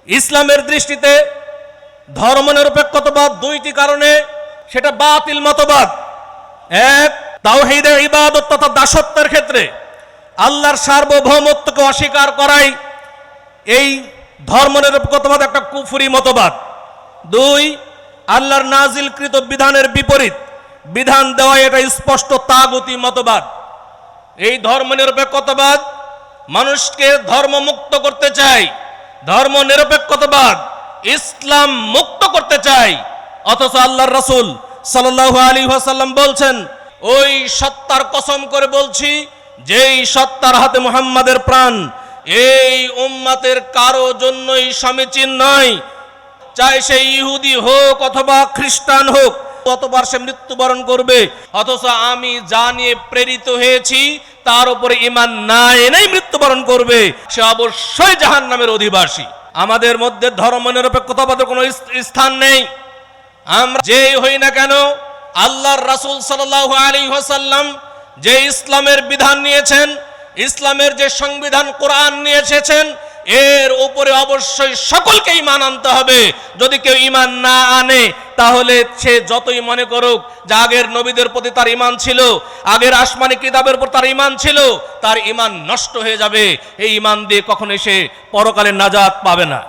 ইসলামের দৃষ্টিতে ধর্মনিরপেক্ষতাবাদ দুইটি কারণে সেটা বাতিল মতবাদ। এক, তাওহীদের ইবাদত তথা দাসত্বের ক্ষেত্রে আল্লাহর সার্বভৌমত্বকে অস্বীকার করাই এই ধর্মনিরপেক্ষতাবাদ একটা কুফরি মতবাদ। দুই, আল্লাহর নাজিলকৃত বিধানের বিপরীত বিধান দেওয়া এটা স্পষ্ট তাগুতি মতবাদ। এই ধর্মনিরপেক্ষতাবাদ মানুষকে ধর্মমুক্ত করতে চায়, ধর্মনিরপেক্ষতাবাদ ইসলাম মুক্ত করতে চায়, অথচ আল্লাহর রাসূল সাল্লাল্লাহু আলাইহি ওয়াসাল্লাম বলছেন, ওই সত্তার কসম করে বলছি যেই সত্তার হাতে মুহাম্মাদের প্রাণ, এই উম্মতের কারো জন্যই সমীচীন নয়, চাই সে ইহুদি হোক অথবা খ্রিস্টান হোক, কতবার সে মৃত্যুবরণ করবে, অথচ আমি যা নিয়ে প্রেরিত হয়েছি তার উপরে ঈমান না এনেই মৃত্যুবরণ করবে, সে অবশ্যই জাহান্নামের অধিবাসী। আমাদের মধ্যে ধর্মনিরপেক্ষতাবাদের কোনো স্থান নেই। আমরা যেই হই না কেন, আল্লাহর রাসূল সাল্লাল্লাহু আলাইহি ওয়াসাল্লাম যে ইসলামের বিধান নিয়েছেন, ইসলামের যে সংবিধান কোরআন নিয়ে এসেছেন, এর উপরে অবশ্যই সকলকে ঈমান আনতে হবে। যদি কেউ ঈমান না আনে তাহলে সে যতই মনে করুক যে আগের নবীদের প্রতি তার ঈমান ছিল, আগের আসমানি কিতাবের উপর তার ঈমান ছিল, তার ঈমান নষ্ট হয়ে যাবে। এই ঈমান দিয়ে কখনোই সে পরকালে নাজাত পাবে না।